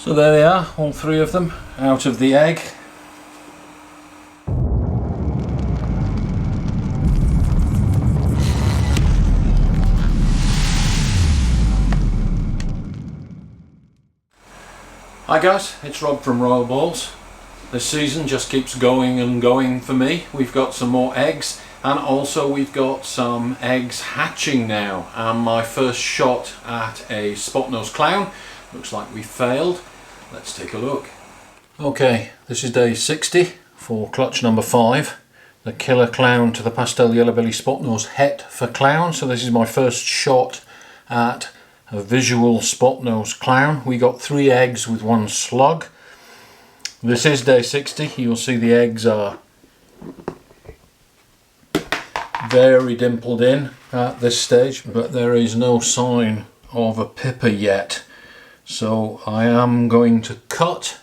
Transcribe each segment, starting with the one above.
So there they are, all three of them out of the egg. Hi guys, it's Rob from Royal Balls. This season just keeps going and going for me. We've got some more eggs and also we've got some eggs hatching now. And my first shot at a Spotnose Clown. Looks like we failed. Let's take a look. Okay, this is day 60 for clutch number 5. The killer clown to the pastel yellow belly Spotnose het for clown. So this is my first shot at a visual Spotnose Clown. We got 3 eggs with 1 slug. This is day 60. You'll see the eggs are very dimpled in at this stage, but there is no sign of a pipper yet. So I am going to cut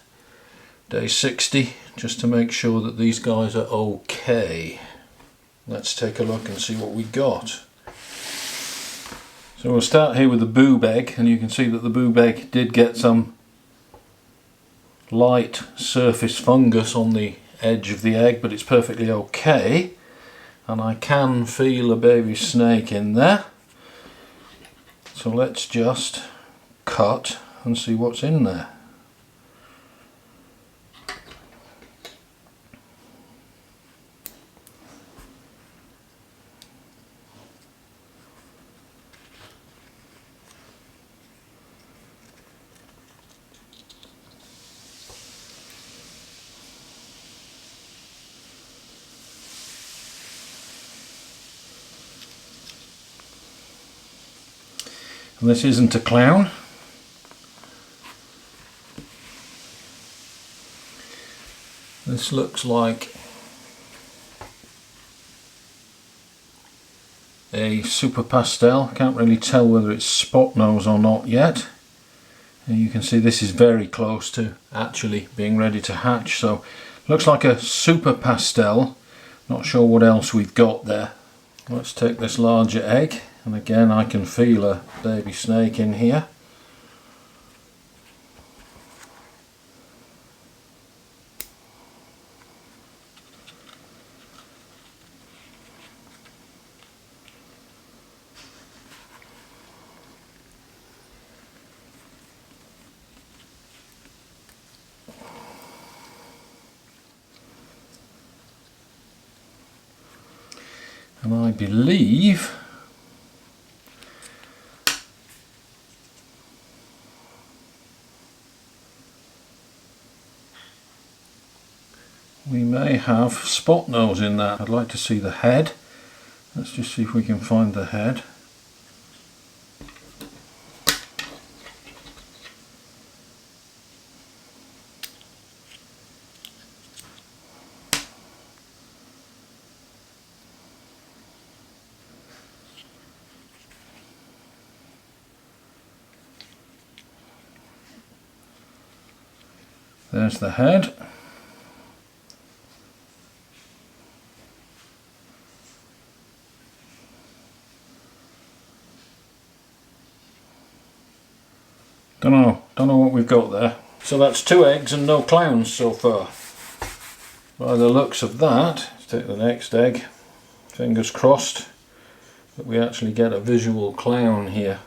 day 60 just to make sure that these guys are okay. Let's take a look and see what we got. So we'll start here with the boob egg, and you can see that the boob egg did get some light surface fungus on the edge of the egg, but it's perfectly okay. And I can feel a baby snake in there. So let's just cut and see what's in there. And this isn't a clown. This looks like a super pastel. Can't really tell whether it's Spotnose or not yet. And you can see this is very close to actually being ready to hatch. So looks like a super pastel. Not sure what else we've got there. Let's take this larger egg, and again I can feel a baby snake in here. And I believe we may have Spotnose in that. I'd like to see the head. Let's just see if we can find the head. There's the head. Don't know what we've got there. So that's 2 eggs and no clowns so far. By the looks of that, let's take the next egg. Fingers crossed that we actually get a visual clown here.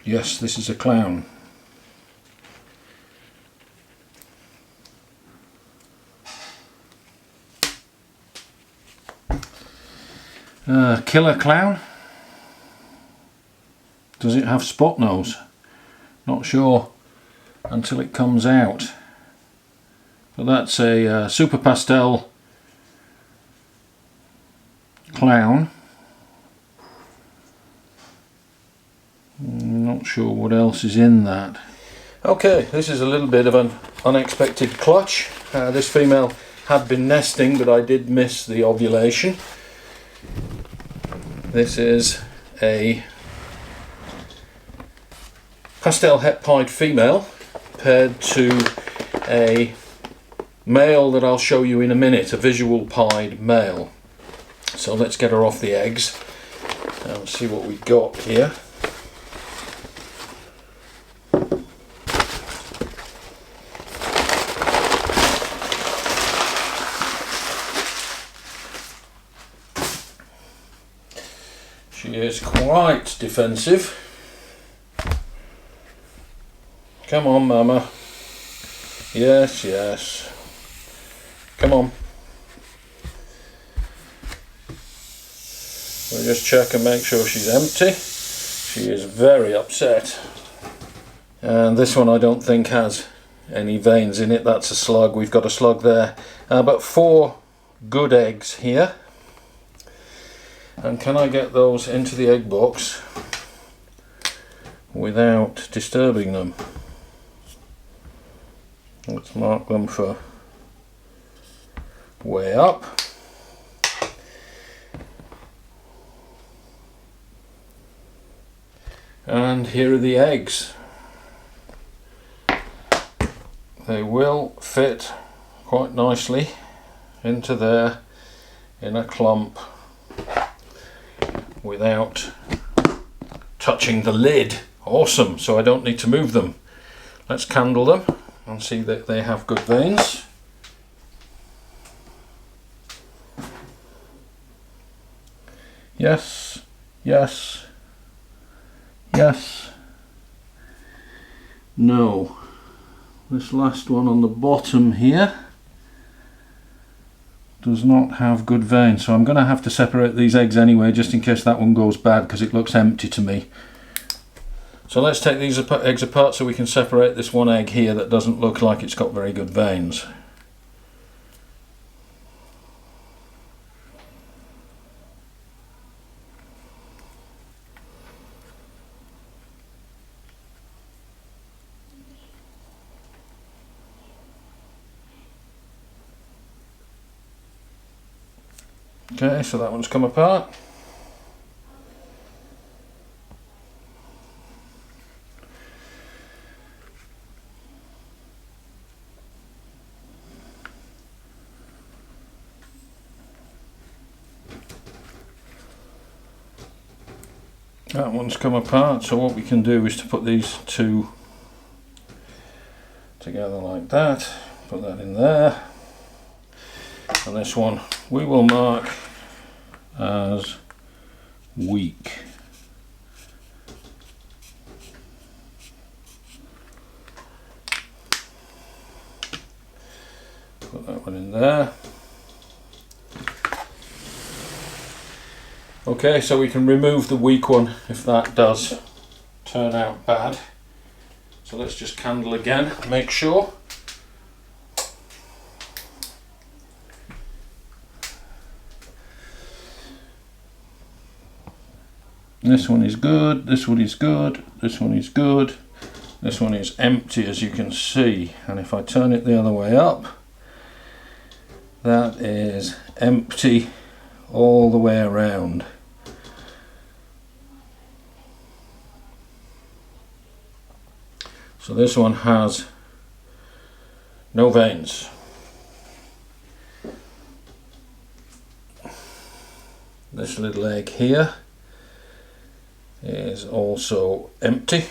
Yes, this is a clown. Killer clown. Does it have Spotnose? Not sure until it comes out. But that's a super pastel clown. Not sure what else is in that. Okay, this is a little bit of an unexpected clutch. This female had been nesting, but I did miss the ovulation. This is a pastel het pied female paired to a male that I'll show you in a minute, a visual pied male. So let's get her off the eggs and see what we've got here. She is quite defensive. Come on, Mama. Yes, yes. Come on. We'll just check and make sure she's empty. She is very upset. And this one I don't think has any veins in it. That's a slug. We've got a slug there. But 4 good eggs here. And can I get those into the egg box without disturbing them? Let's mark them for way up. And here are the eggs. They will fit quite nicely into there in a clump without touching the lid. Awesome, so I don't need to move them. Let's candle them and see that they have good veins. Yes, yes, yes, no. This last one on the bottom here does not have good veins, so I'm going to have to separate these eggs anyway, just in case that one goes bad, because it looks empty to me. So let's take these eggs apart so we can separate this one egg here that doesn't look like it's got very good veins. Okay, so that one's come apart. That one's come apart, so what we can do is to put these 2 together like that, put that in there, and this one we will mark as weak. Put that one in there. Okay, so we can remove the weak one if that does turn out bad. So let's just candle again, make sure. This one is good, this one is good, this one is good, this one is empty, as you can see. And if I turn it the other way up, that is empty all the way around. So this one has no veins. This little egg here is also empty.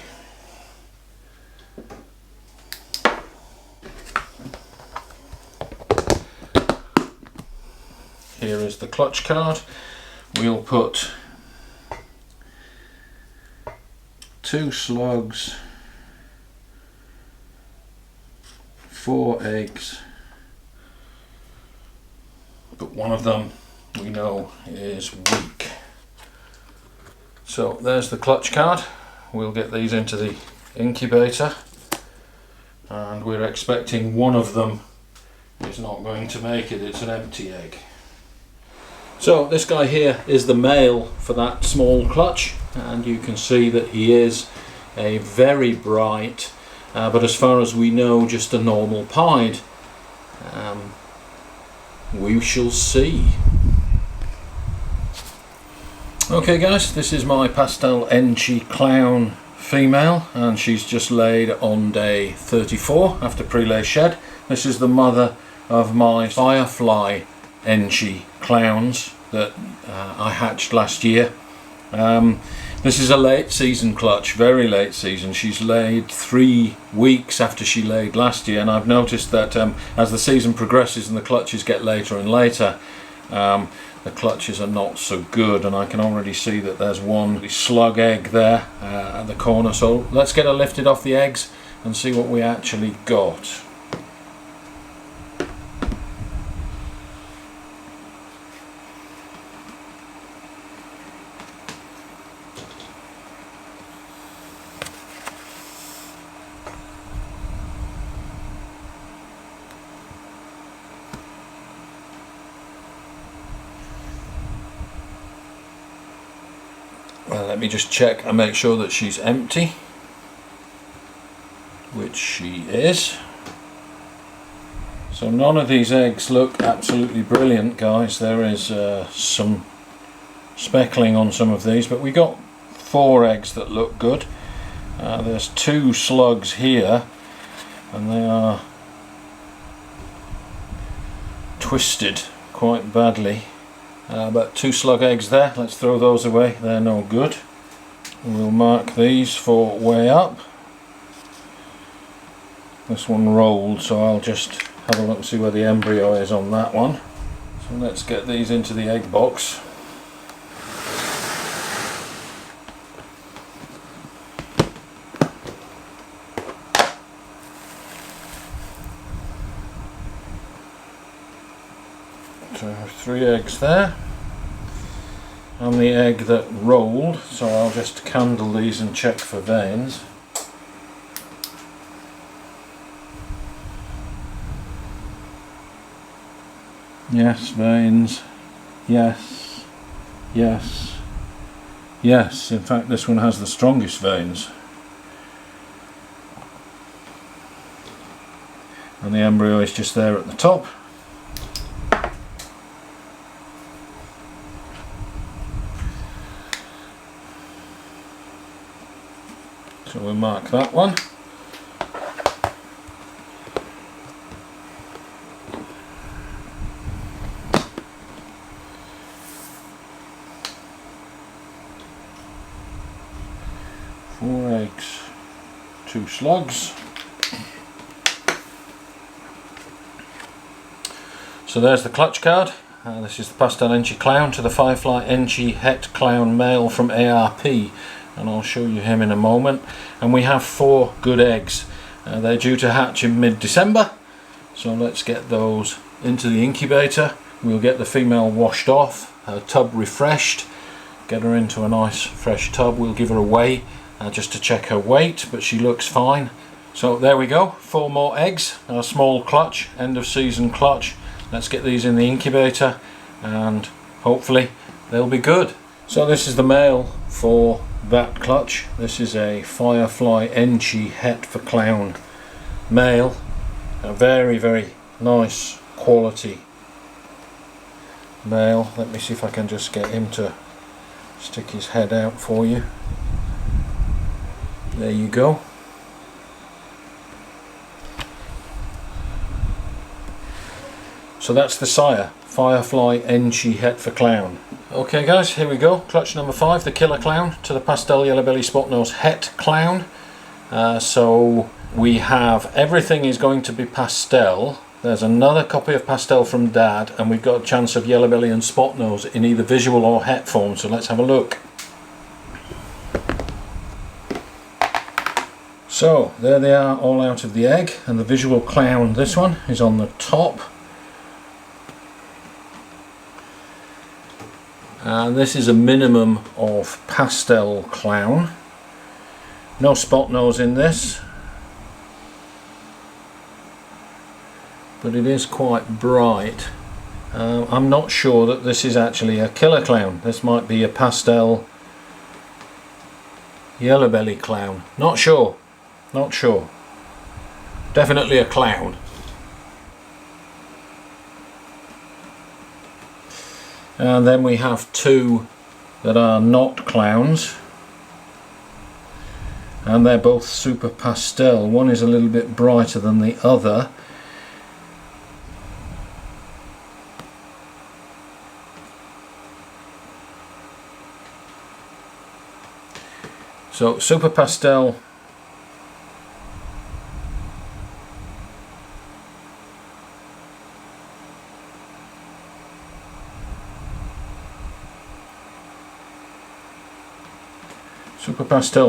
Here is the clutch card. We'll put 2 slugs, 4 eggs, but one of them we know is weak. So there's the clutch card. We'll get these into the incubator, and we're expecting one of them is not going to make it. It's an empty egg. So this guy here is the male for that small clutch, and you can see that he is a very bright, but as far as we know, just a normal pied. We shall see. Okay guys, this is my pastel Clown female, and she's just laid on day 34 after pre-lay shed. This is the mother of my Firefly Enchi clowns that I hatched last year. This is a late season clutch, very late season. She's laid 3 weeks after she laid last year, and I've noticed that as the season progresses and the clutches get later and later, the clutches are not so good, and I can already see that there's one slug egg there at the corner. So let's get her lifted off the eggs and see what we actually got. Well, let me just check and make sure that she's empty, which she is. So none of these eggs look absolutely brilliant, guys. There is some speckling on some of these, but we got 4 eggs that look good. There's 2 slugs here, and they are twisted quite badly. But 2 slug eggs there. Let's throw those away, they're no good. We'll mark these for way up. This one rolled, so I'll just have a look and see where the embryo is on that one. So let's get these into the egg box. So I have 3 eggs there, and the egg that rolled, so I'll just candle these and check for veins. Yes, veins. Yes, yes, yes. In fact, this one has the strongest veins. And the embryo is just there at the top. So we'll mark that one. Four eggs, 2 slugs. So there's the clutch card. This is the Pastel Enchi Clown to the Firefly Enchi Het Clown male from ARP. And I'll show you him in a moment. And we have 4 good eggs. They're due to hatch in mid-December, so let's get those into the incubator. We'll get the female washed off, her tub refreshed, get her into a nice fresh tub. We'll give her a weigh just to check her weight, but she looks fine. So there we go, 4 more eggs, a small clutch, end of season clutch. Let's get these in the incubator and hopefully they'll be good. So this is the male for that clutch. This is a Firefly Enchi Het for Clown male. A very, very nice quality male. Let me see if I can just get him to stick his head out for you. There you go. So that's the sire, Firefly Enchi Het for Clown. Okay guys, here we go. Clutch number 5, the killer clown to the Pastel Yellow Belly Spotnose Het Clown. So we have everything is going to be pastel. There's another copy of pastel from Dad, and we've got a chance of Yellow Belly and Spotnose in either visual or het form. So let's have a look. So there they are, all out of the egg, and the visual clown, this one, is on the top. And this is a minimum of pastel clown. No spot nose in this, but it is quite bright. I'm not sure that this is actually a killer clown. This might be a pastel yellow belly clown. Not sure. Not sure. Definitely a clown. And then we have 2 that are not clowns. and they're both super pastel. One is a little bit brighter than the other. So super pastel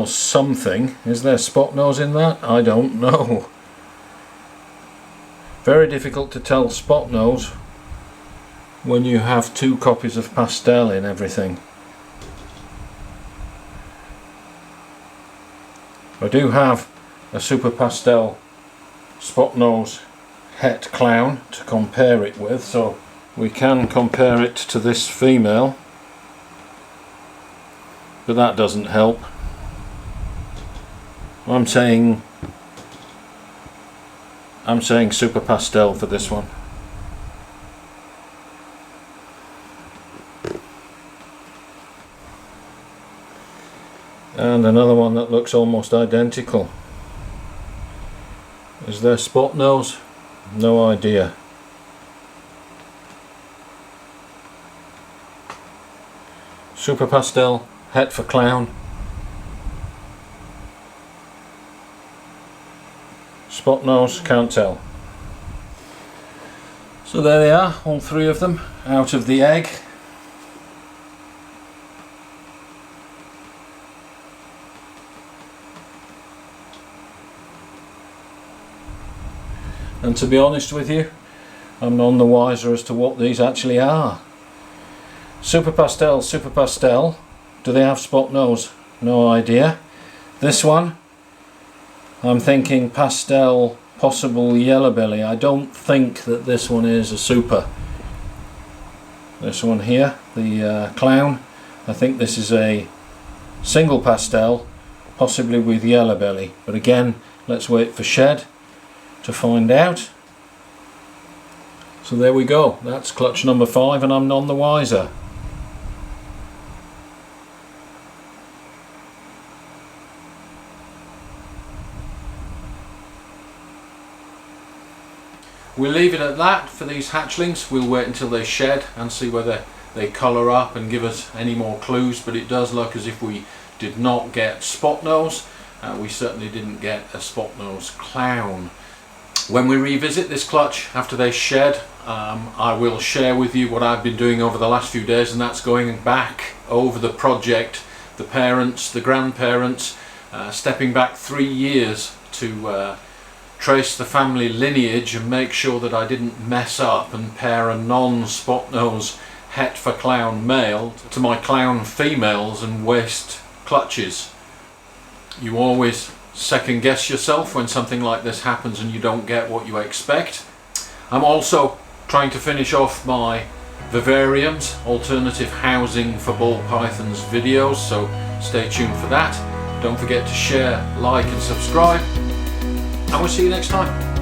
something. Is there Spotnose in that? I don't know. Very difficult to tell Spotnose when you have two copies of pastel in everything. I do have a super pastel Spotnose het clown to compare it with, so we can compare it to this female, but that doesn't help. I'm saying super pastel for this one. And another one that looks almost identical. Is there Spotnose? No idea. Super pastel, het for clown. Spotnose, can't tell. So there they are, all three of them out of the egg. And to be honest with you, I'm none the wiser as to what these actually are. Super pastel, super pastel. Do they have Spotnose? No idea. This one, I'm thinking pastel, possible yellow belly. I don't think that this one is a super. This one here, the clown, I think this is a single pastel, possibly with yellow belly. But again, let's wait for shed to find out. So there we go, that's clutch number 5, and I'm none the wiser. We'll leave it at that for these hatchlings. We'll wait until they shed and see whether they colour up and give us any more clues, but it does look as if we did not get Spotnose. We certainly didn't get a Spotnose Clown. When we revisit this clutch after they shed, I will share with you what I've been doing over the last few days, and that's going back over the project, the parents, the grandparents, stepping back 3 years to trace the family lineage and make sure that I didn't mess up and pair a non-Spotnose het for clown male to my clown females and waste clutches. You always second guess yourself when something like this happens and you don't get what you expect. I'm also trying to finish off my vivariums, alternative housing for ball pythons videos, so stay tuned for that. Don't forget to share, like and subscribe, and we'll see you next time.